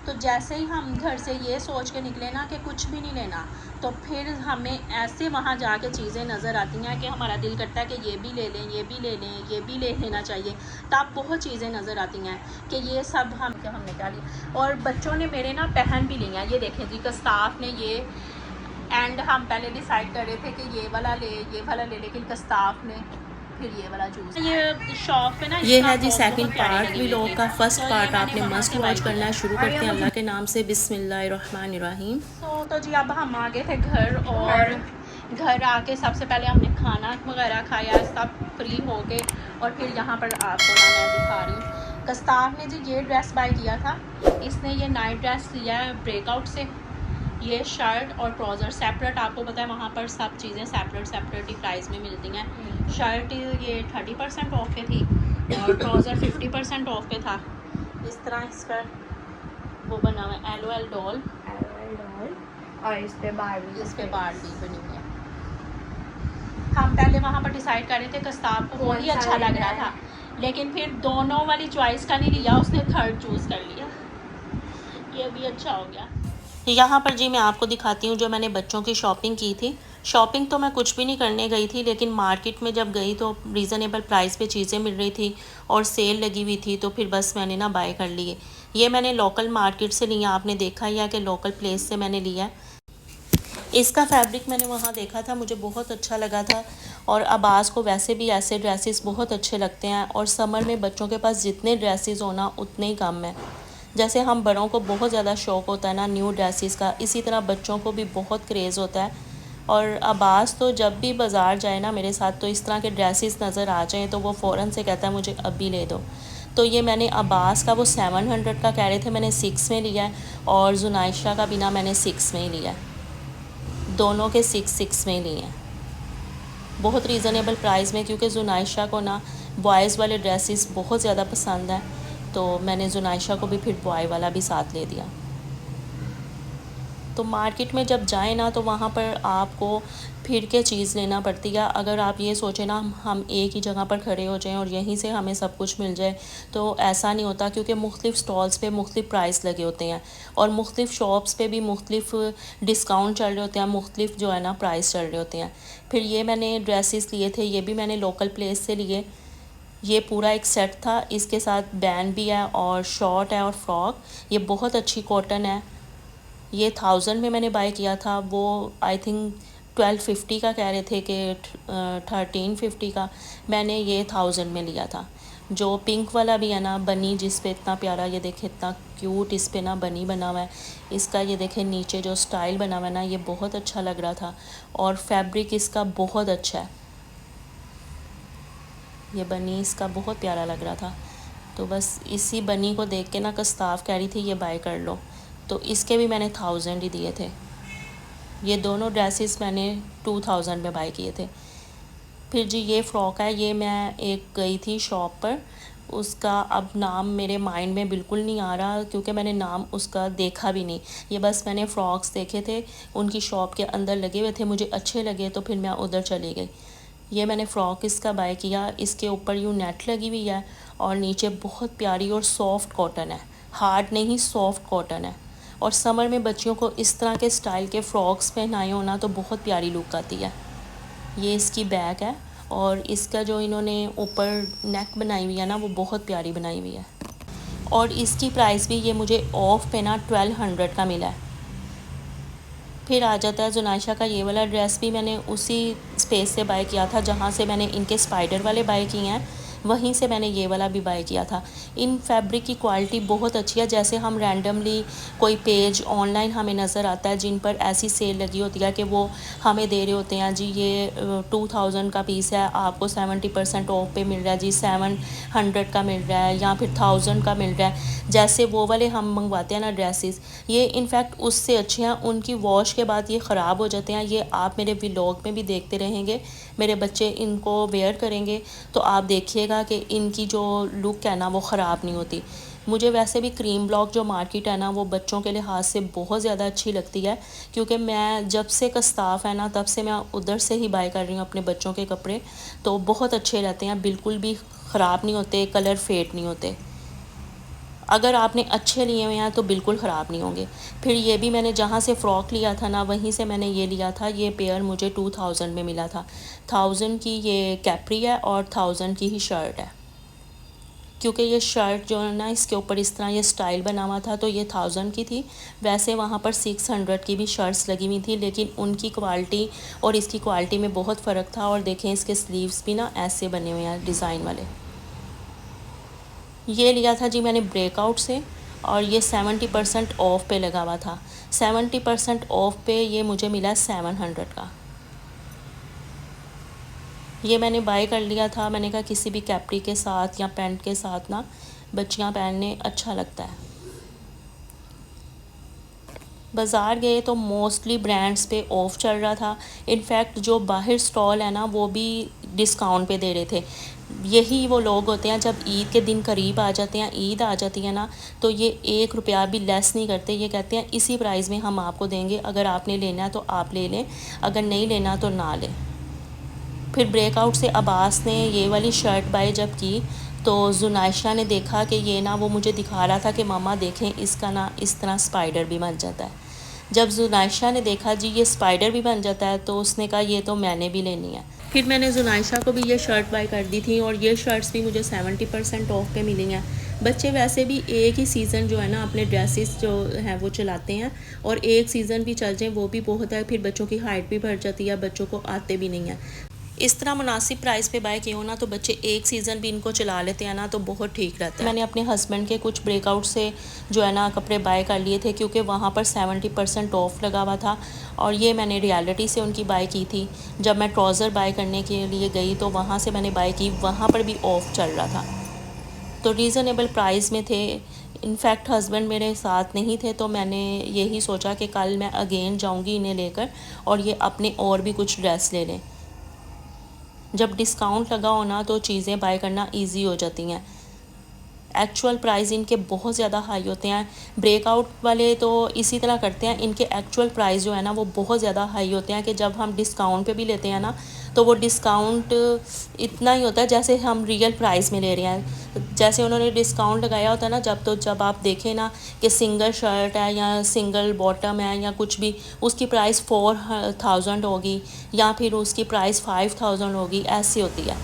तो जैसे ही हम घर से ये सोच के निकले ना कि कुछ भी नहीं लेना, तो फिर हमें ऐसे वहाँ जाके चीज़ें नज़र आती हैं कि हमारा दिल करता है कि ये भी ले लें, ये भी ले लें, ये भी ले लेना चाहिए। तब बहुत चीज़ें नज़र आती हैं कि ये सब हमने क्या लिया। और बच्चों ने मेरे ना पहन भी लिया। ये देखें जी, कस्ताफ ने ये, एंड हम पहले डिसाइड कर रहे थे कि ये वाला ले, लेकिन कस्ताफ ने फिर ये वाला चूज़। ये शॉप पे ना ये है जी सेकंड पार्ट व्लॉग का। फर्स्ट पार्ट आपने मस्ट वॉच करना शुरू करते हैं अल्लाह के नाम से, बिस्मिल्लाहिर्रहमानिर्रहीम। तो जी अब हम आ गए थे घर, और घर आके सबसे पहले हमने खाना वगैरह खाया, सब फ्री हो गए। और फिर यहाँ पर आपको ना मैं दिखा रही हूँ, कस्ताफ ने जी ये ड्रेस बाय किया था। इसने ये नाइट ड्रेस लिया है ब्रेकआउट से। ये शर्ट और ट्राउज़र सेपरेट, आपको पता है वहाँ पर सब चीज़ें सेपरेट ही प्राइस में मिलती हैं। शर्ट ये 30% ऑफ पे थी और ट्राउज़र 50% ऑफ पे था। इस तरह इस पर वो बना हुआ है LOL डॉल, और इस पे बारबी बनी हुई है। हम पहले वहाँ पर डिसाइड कर रहे थे, कस्ताब को वही अच्छा लग रहा था, लेकिन फिर दोनों वाली चॉइस का नहीं लिया, उसने थर्ड चूज़ कर लिया। ये भी अच्छा हो गया। यहाँ पर जी मैं आपको दिखाती हूँ जो मैंने बच्चों की शॉपिंग की थी। शॉपिंग तो मैं कुछ भी नहीं करने गई थी, लेकिन मार्केट में जब गई तो रीज़नेबल प्राइस पे चीज़ें मिल रही थी और सेल लगी हुई थी, तो फिर बस मैंने ना बाय कर लिए। ये मैंने लोकल मार्केट से लिया, आपने देखा ही है कि लोकल प्लेस से मैंने लिया है। इसका फैब्रिक मैंने वहाँ देखा था, मुझे बहुत अच्छा लगा था। और अब्बास को वैसे भी ऐसे ड्रेसेस बहुत अच्छे लगते हैं, और समर में बच्चों के पास जितने ड्रेसेस होना उतने ही कम है। जैसे हम बड़ों को बहुत ज़्यादा शौक़ होता है ना न्यू ड्रेसेस का, इसी तरह बच्चों को भी बहुत क्रेज़ होता है। और अब्बास तो जब भी बाज़ार जाए ना मेरे साथ, तो इस तरह के ड्रेसेस नज़र आ जाएँ तो वो फ़ौरन से कहता है मुझे अभी ले दो। तो ये मैंने अब्बास का वो 700 का कह रहे थे, मैंने 6 में लिया है, और जुनाइशा का भी ना मैंने 6 में ही लिया है। दोनों के 6 में लिए हैं, बहुत रीज़नेबल प्राइस में, क्योंकि जुनाइशा को ना बॉयज़ वाले ड्रेसेस बहुत ज़्यादा पसंद है, तो मैंने जुनाइशा को भी फिर बॉय वाला भी साथ ले दिया। तो मार्केट में जब जाएँ ना तो वहाँ पर आपको फिर के चीज़ लेना पड़ती है। अगर आप ये सोचें ना हम एक ही जगह पर खड़े हो जाएं और यहीं से हमें सब कुछ मिल जाए, तो ऐसा नहीं होता, क्योंकि मुख्तलिफ़ स्टॉल्स पे मुख्तलिफ़ प्राइस लगे होते हैं, और मुख्तलिफ़ शॉप्स पे भी मुख्तलिफ़ डिस्काउंट चल रहे होते हैं, मुख्तलिफ़ जो है ना प्राइस चल रहे होते हैं। फिर ये मैंने ड्रेसेस लिए थे, ये भी मैंने लोकल प्लेस से लिए। ये पूरा एक सेट था, इसके साथ बैंड भी है और शॉर्ट है और फ्रॉक। ये बहुत अच्छी कॉटन है। ये 1000 में मैंने बाय किया था, वो आई थिंक 1250 का कह रहे थे कि 1350 का, मैंने ये 1000 में लिया था। जो पिंक वाला भी है ना बनी, जिस पे इतना प्यारा, ये देखे इतना क्यूट इस पे ना बनी बना हुआ है। इसका ये देखे नीचे जो स्टाइल बना हुआ है ना, ये बहुत अच्छा लग रहा था, और फैब्रिक इसका बहुत अच्छा है। ये बनी इसका बहुत प्यारा लग रहा था, तो बस इसी बनी को देख के ना कस्ताफ कह रही थी ये बाय कर लो, तो इसके भी मैंने 1000 ही दिए थे। ये दोनों ड्रेसेस मैंने 2000 में बाय किए थे। फिर जी ये फ़्रॉक है, ये मैं एक गई थी शॉप पर, उसका अब नाम मेरे माइंड में बिल्कुल नहीं आ रहा, क्योंकि मैंने नाम उसका देखा भी नहीं। ये बस मैंने फ़्रॉक्स देखे थे, उनकी शॉप के अंदर लगे हुए थे, मुझे अच्छे लगे तो फिर मैं उधर चली गई। ये मैंने फ़्रॉक इसका बाय किया। इसके ऊपर यूँ नेट लगी हुई है, और नीचे बहुत प्यारी और सॉफ्ट कॉटन है, हार्ड नहीं सॉफ्ट कॉटन है। और समर में बच्चियों को इस तरह के स्टाइल के फ़्रॉक्स पहनाए हो ना तो बहुत प्यारी लुक आती है। ये इसकी बैग है, और इसका जो इन्होंने ऊपर नेक बनाई हुई है ना, वो बहुत प्यारी बनाई हुई है। और इसकी प्राइस भी ये मुझे ऑफ पे ना 1200 का मिला है। फिर आ जाता है जुनाइशा का ये वाला ड्रेस, भी मैंने उसी स्पेस से बाय किया था जहाँ से मैंने इनके स्पाइडर वाले बाय किए हैं, वहीं से मैंने ये वाला भी बाय किया था। इन फैब्रिक की क्वालिटी बहुत अच्छी है। जैसे हम रैंडमली कोई पेज ऑनलाइन हमें नज़र आता है जिन पर ऐसी सेल लगी होती है कि वो हमें दे रहे होते हैं जी ये 2000 का पीस है, आपको 70% ऑफ पे मिल रहा है जी, 700 का मिल रहा है, या फिर 1000 का मिल रहा है। जैसे वो वाले हम मंगवाते हैं ना ड्रेसेस, ये इनफैक्ट उससे अच्छे हैं। उनकी वॉश के बाद ये ख़राब हो जाते हैं। ये आप मेरे व्लॉग में भी देखते रहेंगे, मेरे बच्चे इनको वेयर करेंगे तो आप देखिएगा कि इनकी जो लुक है ना वो ख़राब नहीं होती। मुझे वैसे भी क्रीम ब्लॉक जो मार्केट है ना वो बच्चों के लिहाज से बहुत ज़्यादा अच्छी लगती है, क्योंकि मैं जब से कस्ताफ है ना तब से मैं उधर से ही बाय कर रही हूँ अपने बच्चों के कपड़े, तो बहुत अच्छे रहते हैं, बिल्कुल भी ख़राब नहीं होते, कलर फेड नहीं होते। अगर आपने अच्छे लिए हुए हैं तो बिल्कुल ख़राब नहीं होंगे। फिर ये भी मैंने जहाँ से फ़्रॉक लिया था ना, वहीं से मैंने ये लिया था। ये पेयर मुझे 2000 में मिला था। 1000 की ये कैप्री है और 1000 की ही शर्ट है। क्योंकि ये शर्ट जो है ना, इसके ऊपर इस तरह ये स्टाइल बना हुआ था, तो ये 1000 की थी। वैसे वहाँ पर 600 की भी शर्ट्स लगी हुई थी, लेकिन उनकी क्वालिटी और इसकी क्वालिटी में बहुत फ़र्क था। और देखें, इसके स्लीव्स भी ना ऐसे बने हुए हैं डिज़ाइन वाले। ये लिया था जी मैंने ब्रेकआउट से, और ये 70% ऑफ पे लगा हुआ था। 70% ऑफ पे ये मुझे मिला 700 का। ये मैंने बाय कर लिया था। मैंने कहा किसी भी कैप्री के साथ या पैंट के साथ ना बच्चियां पहनने अच्छा लगता है। बाज़ार गए तो मोस्टली ब्रांड्स पे ऑफ़ चल रहा था। इनफैक्ट जो बाहर स्टॉल है ना, वो भी डिस्काउंट पे दे रहे थे। यही वो लोग होते हैं, जब ईद के दिन करीब आ जाते हैं, ईद आ जाती है ना, तो ये 1 रुपया भी लेस नहीं करते। ये कहते हैं इसी प्राइस में हम आपको देंगे, अगर आपने लेना है तो आप ले लें, अगर नहीं लेना तो ना लें। फिर ब्रेकआउट से अब्बास ने ये वाली शर्ट बाय जब की, तो जुनाइशा ने देखा कि ये ना, वो मुझे दिखा रहा था कि मामा देखें, इसका ना इस तरह स्पाइडर भी बन जाता है। जब जुनाइशा ने देखा जी ये स्पाइडर भी बन जाता है, तो उसने कहा ये तो मैंने भी लेनी है। फिर मैंने जुनाइशा को भी ये शर्ट बाय कर दी थी, और ये शर्ट्स भी मुझे 70% ऑफ पे मिली हैं। बच्चे वैसे भी एक ही सीज़न जो है ना अपने ड्रेसेस जो हैं वो चलाते हैं, और एक सीज़न भी चल जाए वो भी बहुत है। फिर बच्चों की हाइट भी बढ़ जाती है, बच्चों को आते भी नहीं हैं। इस तरह मुनासिब प्राइस पे बाय किए हो ना, तो बच्चे एक सीज़न भी इनको चला लेते हैं ना, तो बहुत ठीक रहता है। मैंने अपने हस्बैंड के कुछ ब्रेकआउट से जो है ना कपड़े बाय कर लिए थे, क्योंकि वहाँ पर 70% ऑफ लगा हुआ था। और ये मैंने रियलिटी से उनकी बाय की थी। जब मैं ट्राउज़र बाय करने के लिए गई तो वहाँ से मैंने बाय की, वहाँ पर भी ऑफ़ चल रहा था, तो रीज़नेबल प्राइस में थे। इनफैक्ट हस्बैंड मेरे साथ नहीं थे, तो मैंने यही सोचा कि कल मैं अगेन जाऊँगी इन्हें लेकर, और ये अपने और भी कुछ ड्रेस ले लें। जब डिस्काउंट लगा हो ना, तो चीज़ें बाय करना इजी हो जाती हैं। एक्चुअल प्राइस इनके बहुत ज़्यादा हाई होते हैं। ब्रेकआउट वाले तो इसी तरह करते हैं, इनके एक्चुअल प्राइस जो है ना वो बहुत ज़्यादा हाई होते हैं, कि जब हम डिस्काउंट पे भी लेते हैं ना, तो वो डिस्काउंट इतना ही होता है जैसे हम रियल प्राइस में ले रहे हैं। जैसे उन्होंने डिस्काउंट लगाया होता है ना, जब आप देखें ना कि सिंगल शर्ट है या सिंगल बॉटम है या कुछ भी, उसकी प्राइस 4000 होगी, या फिर उसकी प्राइस 5000 होगी, ऐसी होती है।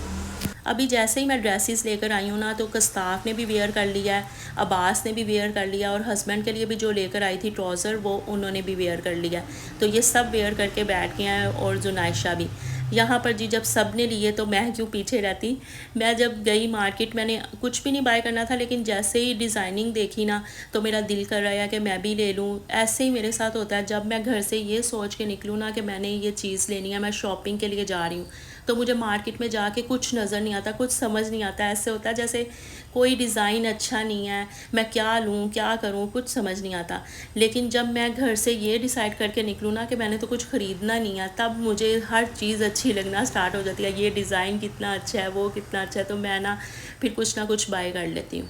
अभी जैसे ही मैं ड्रेसेस लेकर आई हूँ ना, तो कस्ताफ ने भी वेयर कर लिया है, अब्बास ने भी वेयर कर लिया, और हस्बैंड के लिए भी जो लेकर आई थी ट्राउज़र, वो उन्होंने भी वेयर कर लिया। तो ये सब वेयर करके बैठ गए हैं, और जुनाइशा भी यहाँ पर जी। जब सब ने लिए तो मैं क्यों पीछे रहती। मैं जब गई मार्केट, मैंने कुछ भी नहीं बाय करना था, लेकिन जैसे ही डिज़ाइनिंग देखी ना, तो मेरा दिल कर रहा है कि मैं भी ले लूँ। ऐसे ही मेरे साथ होता है, जब मैं घर से ये सोच के निकलूँ ना कि मैंने ये चीज़ लेनी है, मैं शॉपिंग के लिए जा रही हूँ, तो मुझे मार्केट में जाके कुछ नज़र नहीं आता, कुछ समझ नहीं आता। ऐसे होता है जैसे कोई डिज़ाइन अच्छा नहीं है, मैं क्या लूँ क्या करूँ, कुछ समझ नहीं आता। लेकिन जब मैं घर से ये डिसाइड करके निकलूँ ना कि मैंने तो कुछ ख़रीदना नहीं है, तब मुझे हर चीज़ अच्छी लगना स्टार्ट हो जाती है। ये डिज़ाइन कितना अच्छा है, वो कितना अच्छा है, तो मैं ना फिर कुछ ना कुछ बाय कर लेती हूँ।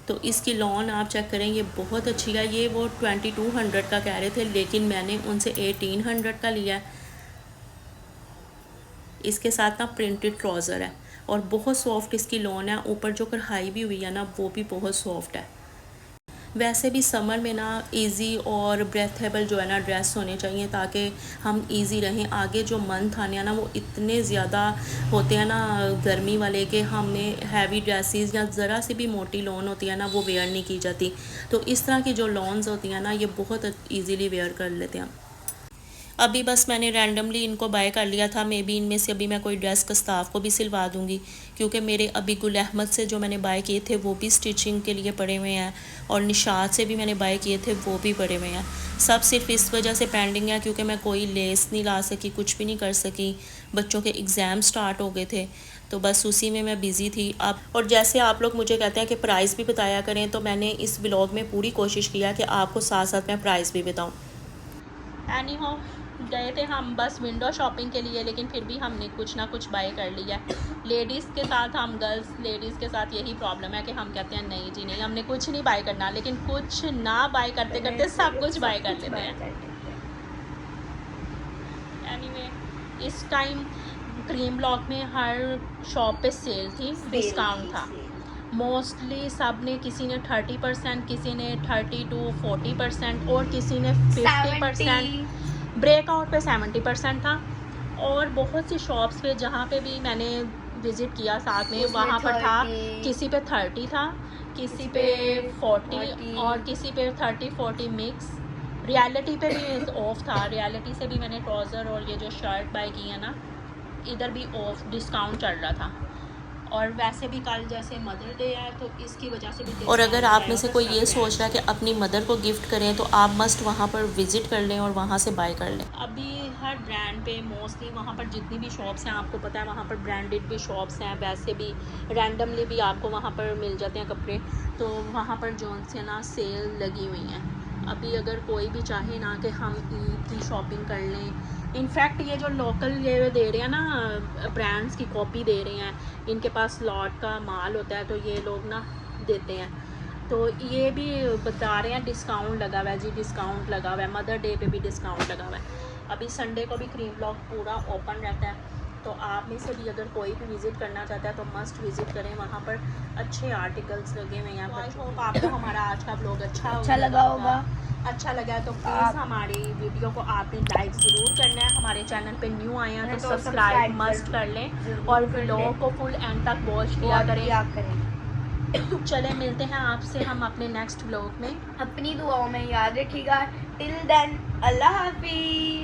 तो इसकी लॉन आप चेक करें, ये बहुत अच्छी है। ये वो 2200 का कह रहे थे, लेकिन मैंने उनसे 1800 का लिया है। इसके साथ ना प्रिंटेड ट्राउज़र है, और बहुत सॉफ्ट इसकी लॉन है। ऊपर जो कढ़ाई भी हुई है ना, वो भी बहुत सॉफ्ट है। वैसे भी समर में ना इजी और ब्रेथेबल जो है ना ड्रेस होने चाहिए, ताकि हम इजी रहें। आगे जो मंथ आने हैं ना, वो इतने ज़्यादा होते हैं ना गर्मी वाले, कि हमें हैवी ड्रेसेस या ज़रा सी भी मोटी लॉन होती है ना, वो वेयर नहीं की जाती। तो इस तरह की जो लॉन्स होती हैं ना, ये बहुत ईज़िली वेयर कर लेते हैं। अभी बस मैंने रैंडमली इनको बाय कर लिया था। मे बी इनमें से अभी मैं कोई ड्रेस कस्ताफ को भी सिलवा दूँगी, क्योंकि मेरे अभी गुल अहमद से जो मैंने बाय किए थे वो भी स्टिचिंग के लिए पड़े हुए हैं, और निशात से भी मैंने बाय किए थे, वो भी पड़े हुए हैं। सब सिर्फ इस वजह से पेंडिंग है क्योंकि मैं कोई लेस नहीं ला सकी, कुछ भी नहीं कर सकी। बच्चों के एग्ज़ाम स्टार्ट हो गए थे, तो बस उसी में मैं बिज़ी थी। अब और जैसे आप लोग मुझे कहते हैं कि प्राइस भी बताया करें, तो मैंने इस व्लॉग में पूरी कोशिश किया कि आपको साथ साथ मैं प्राइस भी बताऊँ। एनी हो गए थे हम बस विंडो शॉपिंग के लिए, लेकिन फिर भी हमने कुछ ना कुछ बाय कर लिया। लेडीज़ के साथ, हम गर्ल्स लेडीज़ के साथ यही प्रॉब्लम है कि हम कहते हैं नहीं जी नहीं, हमने कुछ नहीं बाय करना, लेकिन कुछ ना बाय करते करते सब कुछ बाय कर लेते हैं। एनीवे, इस टाइम क्रीम ब्लॉक में हर शॉप पे सेल थी, डिस्काउंट था। मोस्टली सब ने, किसी ने 30%, किसी ने 30 to 40% और किसी ने 50%। ब्रेकआउट पे 70% था। और बहुत सी शॉप्स पे जहाँ पे भी मैंने विज़िट किया साथ में, वहाँ पर था किसी पे 30 था, किसी पे 40 और किसी पे 30-40 मिक्स। रियलिटी पे भी ऑफ था। रियलिटी से भी मैंने ट्राउज़र और ये जो शर्ट बाय की है ना, इधर भी ऑफ डिस्काउंट चल रहा था। और वैसे भी कल जैसे मदर डे है तो इसकी वजह से भी और अगर आप में से कोई ये डिस्काउंट सोच रहा है कि अपनी मदर को गिफ्ट करें तो आप मस्ट वहाँ पर विज़िट कर लें और वहाँ से बाय कर लें। अभी हर ब्रांड पे मोस्टली वहाँ पर जितनी भी शॉप्स हैं, आपको पता है वहाँ पर ब्रांडेड भी शॉप्स हैं, वैसे भी रैंडमली भी आपको वहाँ पर मिल जाते हैं कपड़े। तो वहाँ पर जोन से ना सेल लगी हुई हैं। अभी अगर कोई भी चाहे ना कि हम ईद की शॉपिंग कर लें, इनफैक्ट ये जो लोकल ये दे रहे हैं ना, ब्रांड्स की कॉपी दे रहे हैं, इनके पास लॉट का माल होता है तो ये लोग ना देते हैं। तो ये भी बता रहे हैं डिस्काउंट लगा हुआ है जी, डिस्काउंट लगा हुआ है। मदर डे पे भी डिस्काउंट लगा हुआ है। अभी संडे को भी क्रीम ब्लॉक पूरा ओपन रहता है, तो आप में से भी अगर कोई भी विज़िट करना चाहता है तो मस्ट विज़िट करें। वहाँ पर अच्छे आर्टिकल्स लगे हुए हैं। आई होप आपको हमारा आज का ब्लॉग अच्छा लगा होगा। अच्छा लगा तो प्लीज़ हमारी वीडियो को आपने लाइक ज़रूर करना है। हमारे चैनल पे न्यू आए हैं तो सब्सक्राइब मस्ट कर लें और व्लॉग को फुल एंड तक वॉच किया करें। चले मिलते हैं आपसे हम अपने नेक्स्ट व्लॉग में। अपनी दुआओं में याद रखिएगा। टिल देन अल्लाह हाफिज़।